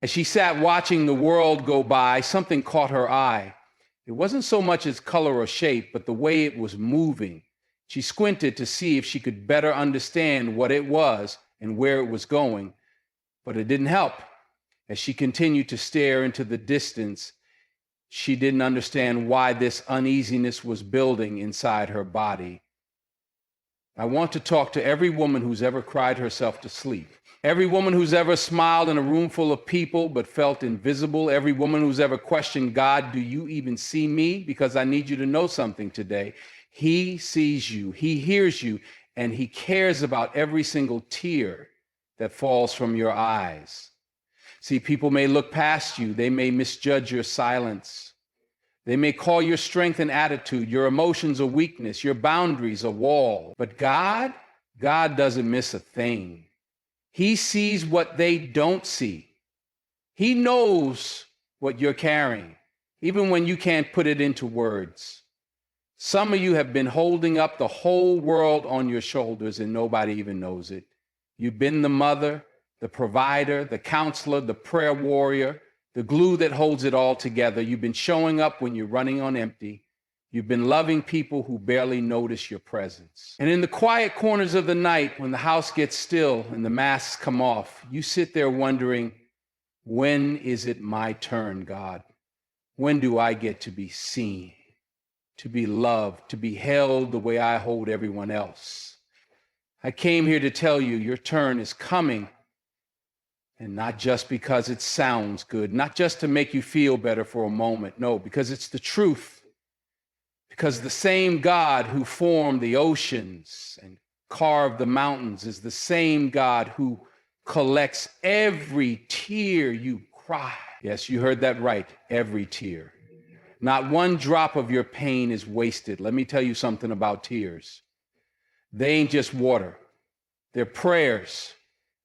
As she sat watching the world go by, something caught her eye. It wasn't so much its color or shape, but the way it was moving. She squinted to see if she could better understand what it was and where it was going, but it didn't help. As she continued to stare into the distance, she didn't understand why this uneasiness was building inside her body. I want to talk to every woman who's ever cried herself to sleep. Every woman who's ever smiled in a room full of people but felt invisible. Every woman who's ever questioned God, do you even see me? Because I need you to know something today. He sees you, he hears you, and he cares about every single tear that falls from your eyes. See, people may look past you. They may misjudge your silence. They may call your strength an attitude, your emotions a weakness, your boundaries a wall. But God doesn't miss a thing. He sees what they don't see. He knows what you're carrying, even when you can't put it into words. Some of you have been holding up the whole world on your shoulders and nobody even knows it. You've been the mother, the provider, the counselor, the prayer warrior, the glue that holds it all together. You've been showing up when you're running on empty. You've been loving people who barely notice your presence. And in the quiet corners of the night, when the house gets still and the masks come off, you sit there wondering, when is it my turn, God? When do I get to be seen, to be loved, to be held the way I hold everyone else? I came here to tell you your turn is coming. And not just because it sounds good, not just to make you feel better for a moment. No, because it's the truth. Because the same God who formed the oceans and carved the mountains is the same God who collects every tear you cry. Yes, you heard that right, every tear. Not one drop of your pain is wasted. Let me tell you something about tears. They ain't just water. They're prayers,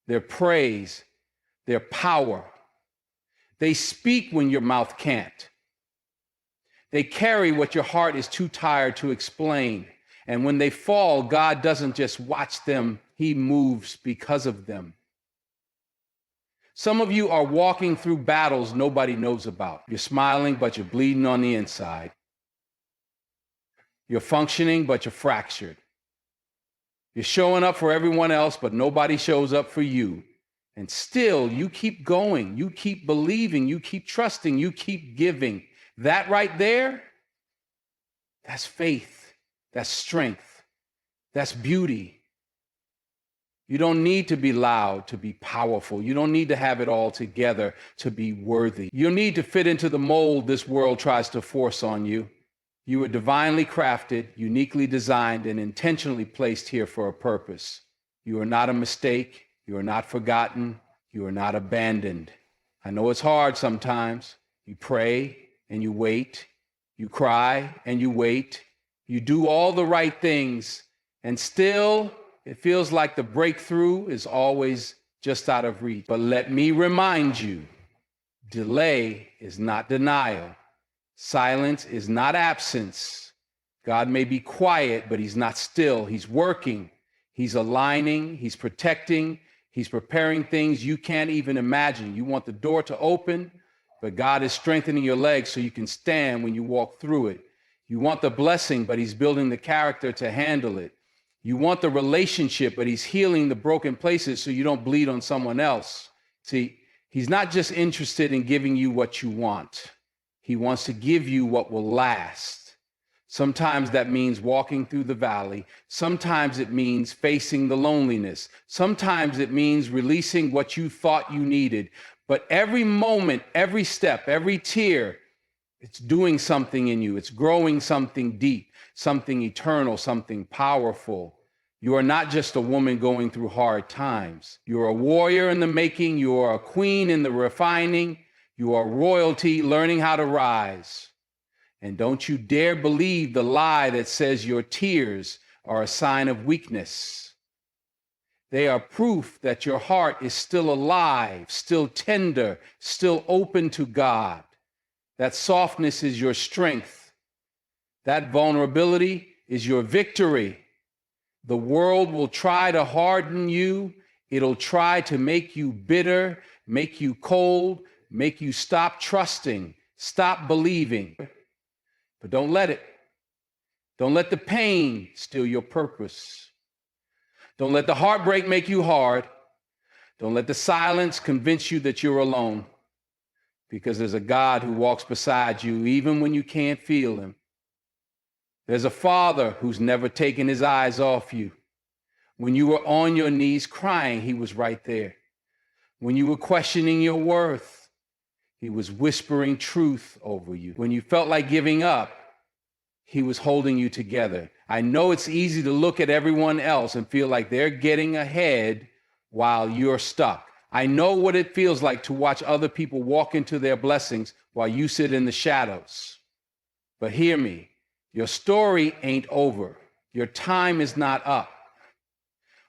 they're praise, they're power. They speak when your mouth can't. They carry what your heart is too tired to explain. And when they fall, God doesn't just watch them, he moves because of them. Some of you are walking through battles nobody knows about. You're smiling, but you're bleeding on the inside. You're functioning, but you're fractured. You're showing up for everyone else, but nobody shows up for you. And still, you keep going, you keep believing, you keep trusting, you keep giving. That right there, that's faith, that's strength, that's beauty. You don't need to be loud to be powerful. You don't need to have it all together to be worthy. You don't need to fit into the mold this world tries to force on you. You were divinely crafted, uniquely designed, and intentionally placed here for a purpose. You are not a mistake. You are not forgotten. You are not abandoned. I know it's hard sometimes. You pray and you wait. You cry and you wait. You do all the right things, and still it feels like the breakthrough is always just out of reach. But let me remind you, delay is not denial. Silence is not absence. God may be quiet, but he's not still. He's working. He's aligning. He's protecting. He's preparing things you can't even imagine. You want the door to open, but God is strengthening your legs so you can stand when you walk through it. You want the blessing, but he's building the character to handle it. You want the relationship, but he's healing the broken places so you don't bleed on someone else. See, he's not just interested in giving you what you want. He wants to give you what will last. Sometimes that means walking through the valley. Sometimes it means facing the loneliness. Sometimes it means releasing what you thought you needed. But every moment, every step, every tear, it's doing something in you. It's growing something deep, something eternal, something powerful. You are not just a woman going through hard times. You're a warrior in the making. You are a queen in the refining. You are royalty learning how to rise. And don't you dare believe the lie that says your tears are a sign of weakness. They are proof that your heart is still alive, still tender, still open to God. That softness is your strength. That vulnerability is your victory. The world will try to harden you. It'll try to make you bitter, make you cold, make you stop trusting, stop believing. But don't let it. Don't let the pain steal your purpose. Don't let the heartbreak make you hard. Don't let the silence convince you that you're alone. Because there's a God who walks beside you even when you can't feel him. There's a Father who's never taken his eyes off you. When you were on your knees crying, he was right there. When you were questioning your worth, he was whispering truth over you. When you felt like giving up, he was holding you together. I know it's easy to look at everyone else and feel like they're getting ahead while you're stuck. I know what it feels like to watch other people walk into their blessings while you sit in the shadows. But hear me, your story ain't over. Your time is not up.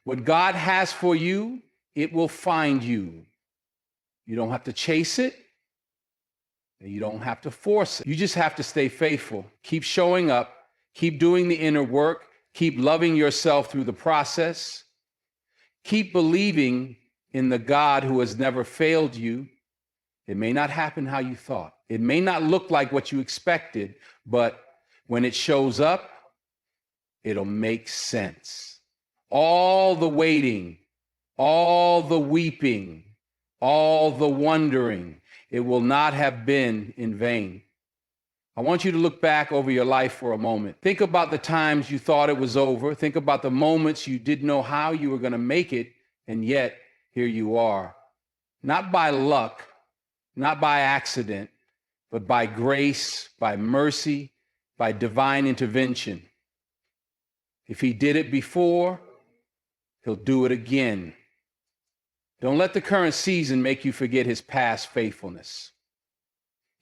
What God has for you, it will find you. You don't have to chase it. And you don't have to force it. You just have to stay faithful. Keep showing up. Keep doing the inner work. Keep loving yourself through the process. Keep believing in the God who has never failed you. It may not happen how you thought. It may not look like what you expected, but when it shows up, it'll make sense. All the waiting, all the weeping, all the wondering, it will not have been in vain. I want you to look back over your life for a moment. Think about the times you thought it was over. Think about the moments you didn't know how you were going to make it, and yet here you are. Not by luck, not by accident, but by grace, by mercy, by divine intervention. If he did it before, he'll do it again. Don't let the current season make you forget his past faithfulness.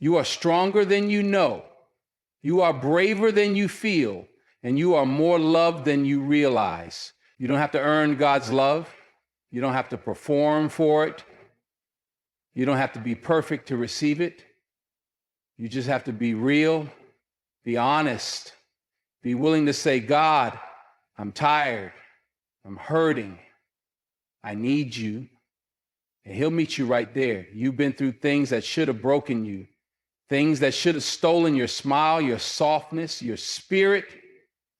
You are stronger than you know. You are braver than you feel, and you are more loved than you realize. You don't have to earn God's love. You don't have to perform for it. You don't have to be perfect to receive it. You just have to be real, be honest, be willing to say, God, I'm tired, I'm hurting, I need you. And he'll meet you right there. You've been through things that should have broken you, things that should have stolen your smile, your softness, your spirit,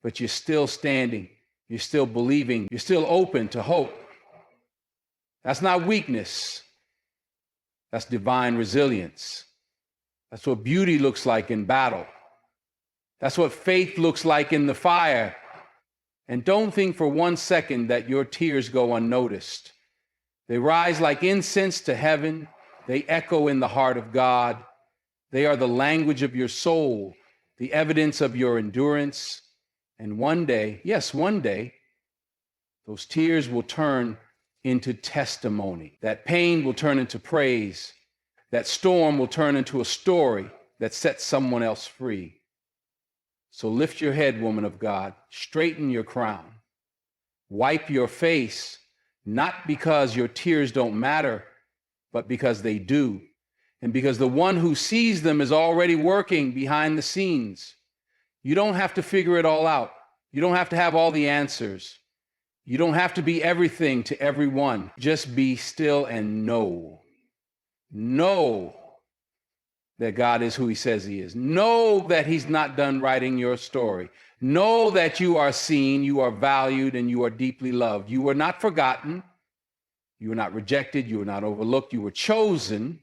but you're still standing. You're still believing. You're still open to hope. That's not weakness. That's divine resilience. That's what beauty looks like in battle. That's what faith looks like in the fire. And don't think for 1 second that your tears go unnoticed. They rise like incense to heaven. They echo in the heart of God. They are the language of your soul, the evidence of your endurance. And one day, yes, one day, those tears will turn into testimony. That pain will turn into praise. That storm will turn into a story that sets someone else free. So lift your head, woman of God. Straighten your crown. Wipe your face. Not because your tears don't matter, but because they do. And because the one who sees them is already working behind the scenes. You don't have to figure it all out. You don't have to have all the answers. You don't have to be everything to everyone. Just be still and know. Know that God is who he says he is. Know that he's not done writing your story. Know that you are seen, you are valued, and you are deeply loved. You were not forgotten. You were not rejected. You were not overlooked. You were chosen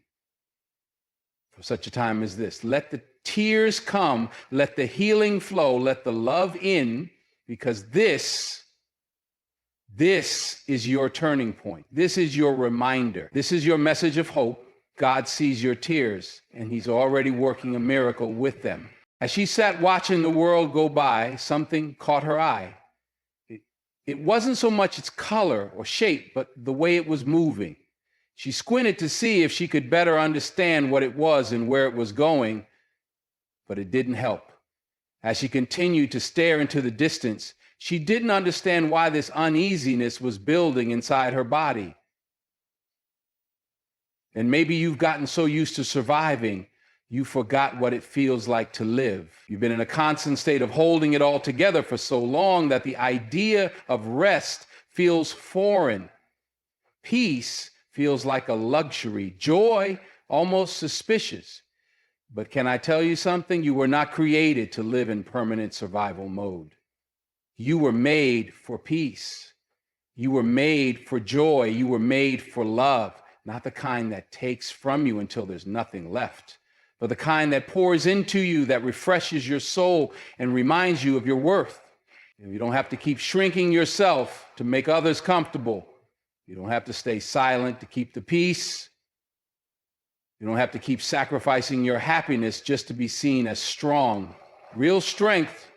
for such a time as this. Let the tears come. Let the healing flow. Let the love in, because this is your turning point. This is your reminder. This is your message of hope. God sees your tears, and he's already working a miracle with them. As she sat watching the world go by, something caught her eye. It wasn't so much its color or shape, but the way it was moving. She squinted to see if she could better understand what it was and where it was going, but it didn't help. As she continued to stare into the distance, she didn't understand why this uneasiness was building inside her body. And maybe you've gotten so used to surviving, you forgot what it feels like to live. You've been in a constant state of holding it all together for so long that the idea of rest feels foreign. Peace feels like a luxury. Joy, almost suspicious. But can I tell you something? You were not created to live in permanent survival mode. You were made for peace. You were made for joy. You were made for love, not the kind that takes from you until there's nothing left, but the kind that pours into you, that refreshes your soul and reminds you of your worth. You don't have to keep shrinking yourself to make others comfortable. You don't have to stay silent to keep the peace. You don't have to keep sacrificing your happiness just to be seen as strong. Real strength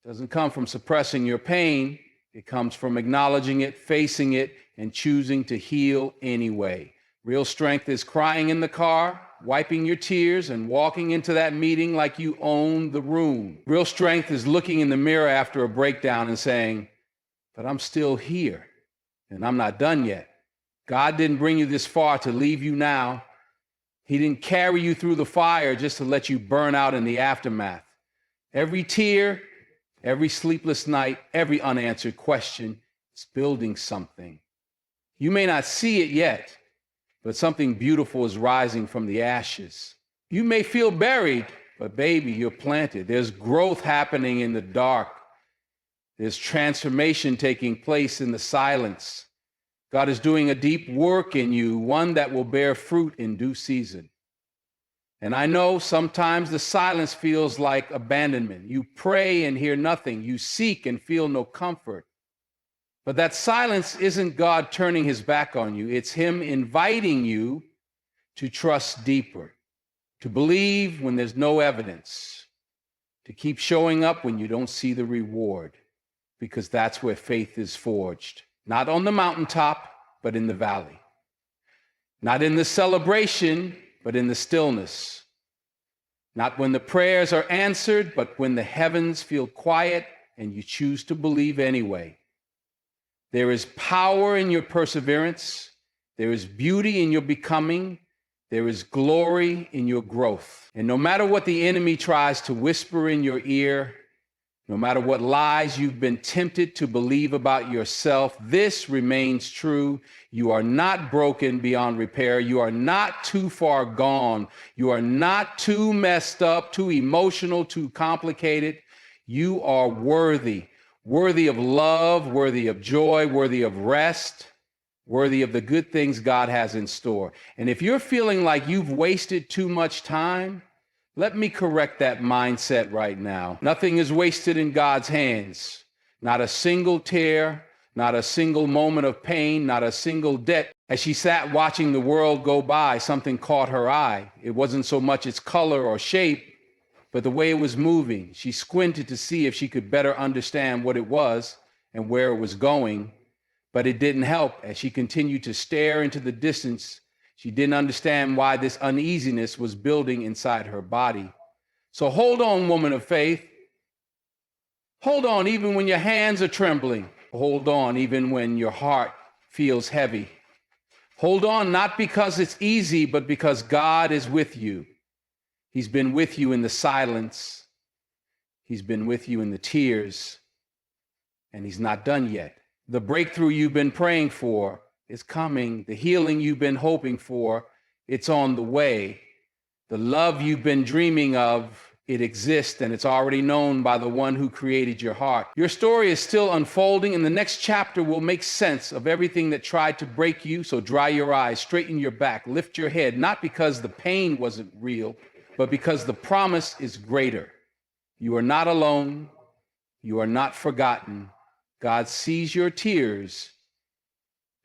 doesn't come from suppressing your pain. It comes from acknowledging it, facing it, and choosing to heal anyway. Real strength is crying in the car, wiping your tears, and walking into that meeting like you own the room. Real strength is looking in the mirror after a breakdown and saying, but I'm still here, and I'm not done yet. God didn't bring you this far to leave you now. He didn't carry you through the fire just to let you burn out in the aftermath. Every tear, every sleepless night, every unanswered question is building something. You may not see it yet, but something beautiful is rising from the ashes. You may feel buried, but baby, you're planted. There's growth happening in the dark. There's transformation taking place in the silence. God is doing a deep work in you, one that will bear fruit in due season. And I know sometimes the silence feels like abandonment. You pray and hear nothing. You seek and feel no comfort. But that silence isn't God turning his back on you. It's him inviting you to trust deeper, to believe when there's no evidence, to keep showing up when you don't see the reward, because that's where faith is forged. Not on the mountaintop, but in the valley. Not in the celebration, but in the stillness. Not when the prayers are answered, but when the heavens feel quiet and you choose to believe anyway. There is power in your perseverance. There is beauty in your becoming. There is glory in your growth. And no matter what the enemy tries to whisper in your ear, no matter what lies you've been tempted to believe about yourself, this remains true. You are not broken beyond repair. You are not too far gone. You are not too messed up, too emotional, too complicated. You are worthy. Worthy of love, worthy of joy, worthy of rest, worthy of the good things God has in store. And if you're feeling like you've wasted too much time, let me correct that mindset right now. Nothing is wasted in God's hands. Not a single tear, not a single moment of pain, not a single debt. As she sat watching the world go by, something caught her eye. It wasn't so much its color or shape, but the way it was moving. She squinted to see if she could better understand what it was and where it was going, but it didn't help. As she continued to stare into the distance, she didn't understand why this uneasiness was building inside her body. So hold on, woman of faith. Hold on even when your hands are trembling. Hold on even when your heart feels heavy. Hold on not because it's easy, but because God is with you. He's been with you in the silence. He's been with you in the tears. And he's not done yet. The breakthrough you've been praying for is coming. The healing you've been hoping for, it's on the way. The love you've been dreaming of, it exists, and it's already known by the one who created your heart. Your story is still unfolding, and the next chapter will make sense of everything that tried to break you. So dry your eyes, straighten your back, lift your head, not because the pain wasn't real, but because the promise is greater. You are not alone. You are not forgotten. God sees your tears,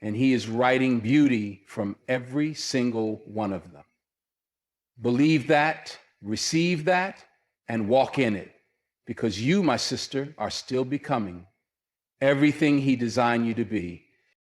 and he is writing beauty from every single one of them. Believe that, receive that, and walk in it, because you, my sister, are still becoming everything he designed you to be.